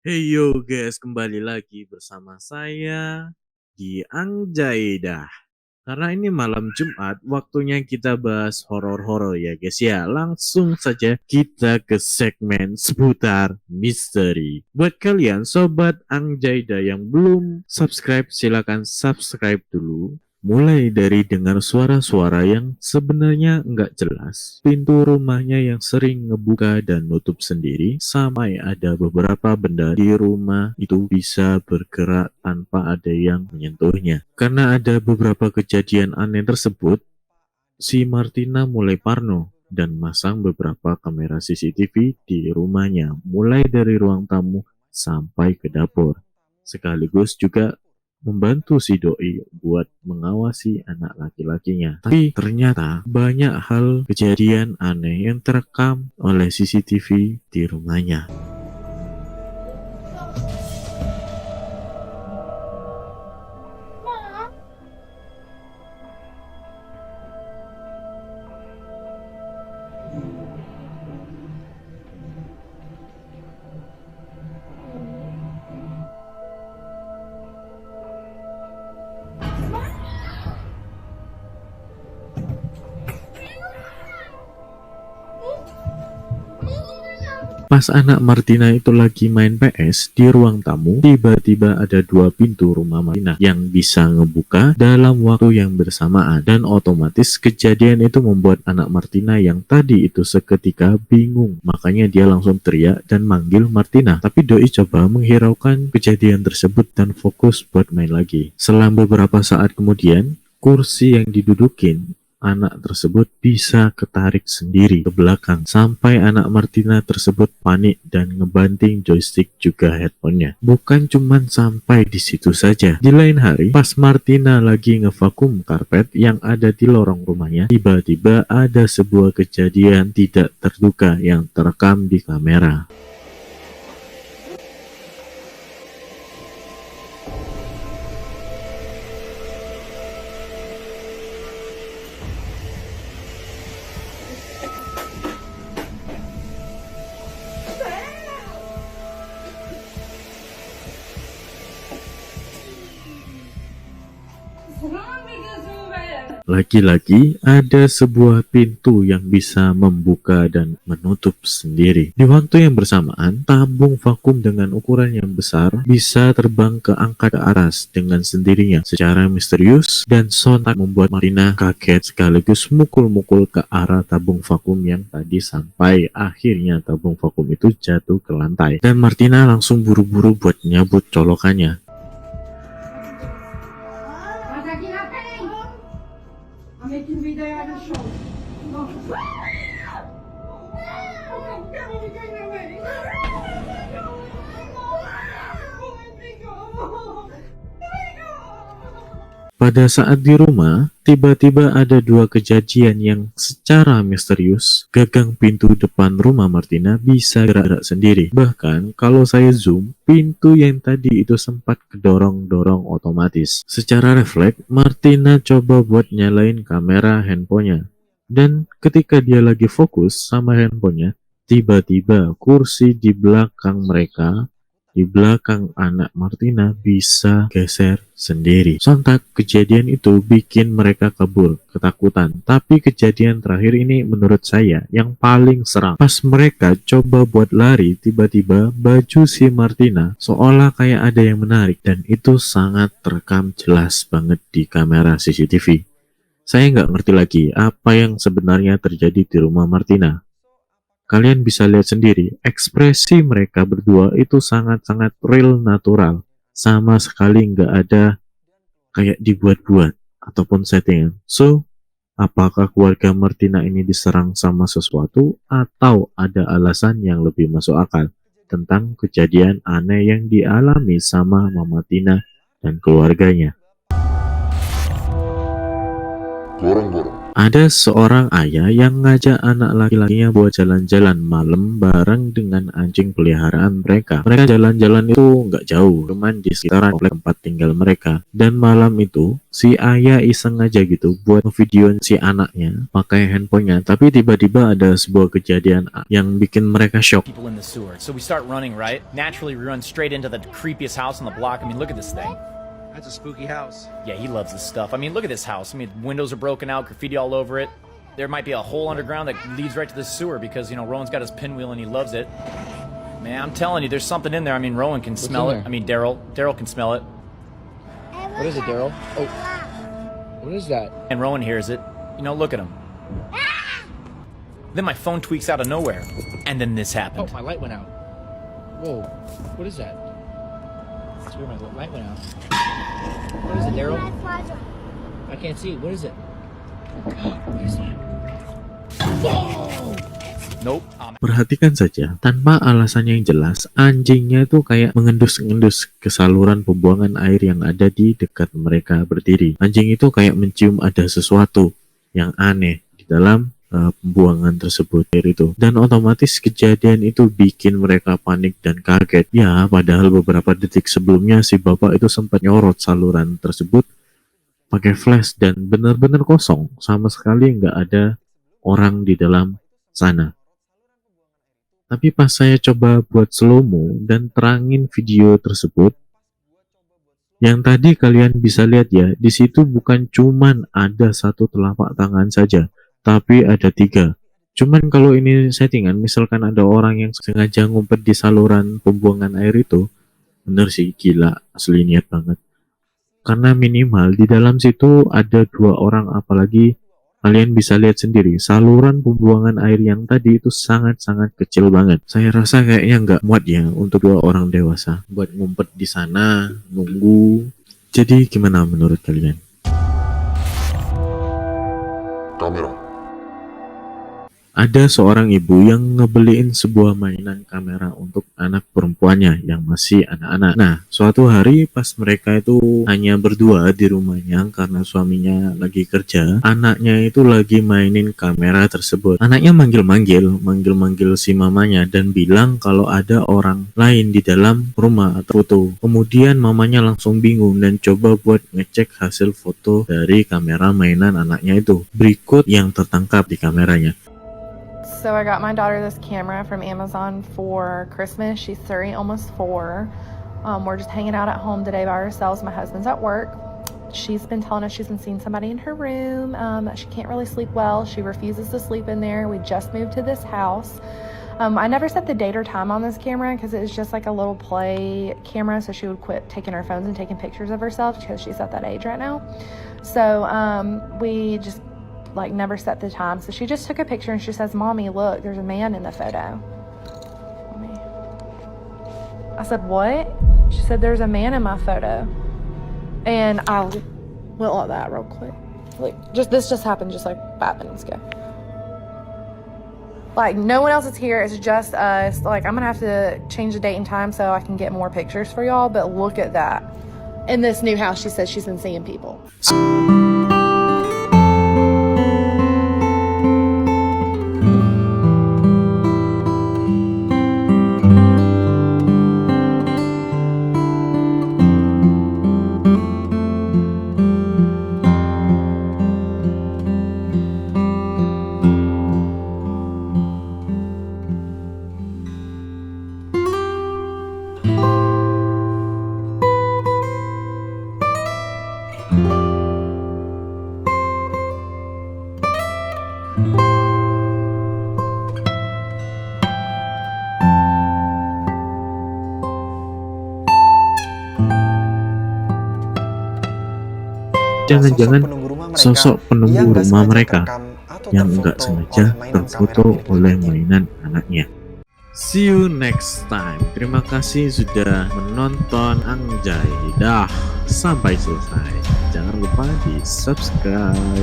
Hey yo guys, kembali lagi bersama saya di Angjaidah. Karena ini malam Jumat, waktunya kita bahas horor-horor ya guys ya. Langsung saja kita ke segmen seputar misteri. Buat kalian sobat Angjaidah yang belum subscribe, silakan subscribe dulu. Mulai dari dengar suara-suara yang sebenarnya nggak jelas, pintu rumahnya yang sering ngebuka dan nutup sendiri, sampai ada beberapa benda di rumah itu bisa bergerak tanpa ada yang menyentuhnya. Karena ada beberapa kejadian aneh tersebut, si Martina mulai parno dan masang beberapa kamera CCTV di rumahnya, mulai dari ruang tamu sampai ke dapur. Sekaligus juga membantu si doi buat mengawasi anak laki-lakinya. Tapi ternyata banyak hal kejadian aneh yang terekam oleh CCTV di rumahnya. Pas anak Martina itu lagi main PS di ruang tamu, tiba-tiba ada dua pintu rumah Martina yang bisa ngebuka dalam waktu yang bersamaan. Dan otomatis kejadian itu membuat anak Martina yang tadi itu seketika bingung. Makanya dia langsung teriak dan manggil Martina. Tapi doi coba menghiraukan kejadian tersebut dan fokus buat main lagi. Selang beberapa saat kemudian, kursi yang didudukin anak tersebut bisa ketarik sendiri ke belakang sampai anak Martina tersebut panik dan ngebanting joystick juga headphone-nya. Bukan cuman sampai di situ saja. Di lain hari, pas Martina lagi ngevakum karpet yang ada di lorong rumahnya, tiba-tiba ada sebuah kejadian tidak terduga yang terekam di kamera. Lagi-lagi ada sebuah pintu yang bisa membuka dan menutup sendiri. Di waktu yang bersamaan, tabung vakum dengan ukuran yang besar bisa terbang ke angka ke atas dengan sendirinya secara misterius, dan sontak membuat Martina kaget sekaligus mukul-mukul ke arah tabung vakum yang tadi sampai akhirnya tabung vakum itu jatuh ke lantai. Dan Martina langsung buru-buru buat nyabut colokannya. Making video at the show. Pada saat di rumah, tiba-tiba ada dua kejadian yang secara misterius gagang pintu depan rumah Martina bisa gerak-gerak sendiri. Bahkan kalau saya zoom, pintu yang tadi itu sempat kedorong-dorong otomatis. Secara refleks, Martina coba buat nyalain kamera handphonenya. Dan ketika dia lagi fokus sama handphonenya, tiba-tiba kursi di belakang mereka, di belakang anak Martina, bisa geser sendiri. Sontak kejadian itu bikin mereka kabur ketakutan. Tapi kejadian terakhir ini menurut saya yang paling seram. Pas mereka coba buat lari, tiba-tiba baju si Martina seolah kayak ada yang menarik, dan itu sangat terekam jelas banget di kamera CCTV. Saya nggak ngerti lagi apa yang sebenarnya terjadi di rumah Martina. Kalian bisa lihat sendiri, ekspresi mereka berdua itu sangat-sangat real, natural. Sama sekali nggak ada kayak dibuat-buat ataupun settingan. So, apakah keluarga Martina ini diserang sama sesuatu atau ada alasan yang lebih masuk akal tentang kejadian aneh yang dialami sama Mama Tina dan keluarganya? Ada seorang ayah yang ngajak anak laki-lakinya buat jalan-jalan malam bareng dengan anjing peliharaan mereka. Mereka jalan-jalan itu nggak jauh, cuman di sekitaran komplek tempat tinggal mereka. Dan malam itu, si ayah iseng aja gitu buat videoin si anaknya pakai handphonenya. Tapi tiba-tiba ada sebuah kejadian yang bikin mereka shock. People in the sewer. So we start running, right? Naturally, we run straight into the creepiest house on the block. I mean, look at this thing. That's a spooky house. Yeah, he loves this stuff. I mean, look at this house. I mean, windows are broken out, graffiti all over it. There might be a hole underground that leads right to the sewer because, you know, Rowan's got his pinwheel and he loves it. Man, I'm telling you, there's something in there. I mean, Rowan can smell it. there? I mean, Daryl can smell it. What is it, Daryl? Oh. What is that? And Rowan hears it. You know, look at him. Then my phone tweaks out of nowhere. And then this Oh, happened. my light went out. Whoa. What is that? That's weird, my light went out. What is it, Daryl? I can't see. What is it? What is that? Nope. Perhatikan saja, tanpa alasan yang jelas, anjingnya itu kayak mengendus-ngendus ke saluran pembuangan air yang ada di dekat mereka berdiri. Anjing itu kayak mencium ada sesuatu yang aneh di dalam pembuangan tersebut itu. Dan otomatis kejadian itu bikin mereka panik dan kaget. Ya, padahal beberapa detik sebelumnya si bapak itu sempat nyorot saluran tersebut pakai flash dan benar-benar kosong. Sama sekali nggak ada orang di dalam sana. Tapi pas saya coba buat slow-mo dan terangin video tersebut, yang tadi kalian bisa lihat ya, di situ bukan cuman ada satu telapak tangan saja, tapi ada 3. Cuman kalau ini settingan, misalkan ada orang yang sengaja ngumpet di saluran pembuangan air itu, bener sih, gila, asli niat banget. Karena minimal di dalam situ ada 2 orang, apalagi kalian bisa lihat sendiri, saluran pembuangan air yang tadi itu sangat-sangat kecil banget. Saya rasa kayaknya nggak muat ya untuk 2 orang dewasa buat ngumpet di sana, nunggu. Jadi gimana menurut kalian? Kamera. Ada seorang ibu yang ngebeliin sebuah mainan kamera untuk anak perempuannya yang masih anak-anak. Nah, suatu hari pas mereka itu hanya berdua di rumahnya karena suaminya lagi kerja, anaknya itu lagi mainin kamera tersebut. Anaknya manggil-manggil si mamanya dan bilang kalau ada orang lain di dalam rumah atau foto. Kemudian mamanya langsung bingung dan coba buat ngecek hasil foto dari kamera mainan anaknya itu. Berikut yang tertangkap di kameranya. So I got my daughter this camera from Amazon for Christmas. She's 3, almost 4. We're just hanging out at home today by ourselves. My husband's at work. She's been telling us she's been seeing somebody in her room, that she can't really sleep well. She refuses to sleep in there. We just moved to this house. I never set the date or time on this camera because it's just like a little play camera, so she would quit taking her phones and taking pictures of herself because she's at that age right now. So we just like never set the time. So she just took a picture and she says, "Mommy, look, there's a man in the photo." I said, "What?" She said, "There's a man in my photo." And I went like that real quick. Like, this just happened just like 5 minutes ago. Like, no one else is here. It's just us. Like, I'm gonna have to change the date and time so I can get more pictures for y'all. But look at that. In this new house, she says she's been seeing people. Jangan-jangan sosok penunggu rumah mereka yang nggak sengaja terfoto oleh mainan anaknya. See you next time. Terima kasih sudah menonton Anjay. Dah, sampai selesai. Jangan lupa di subscribe.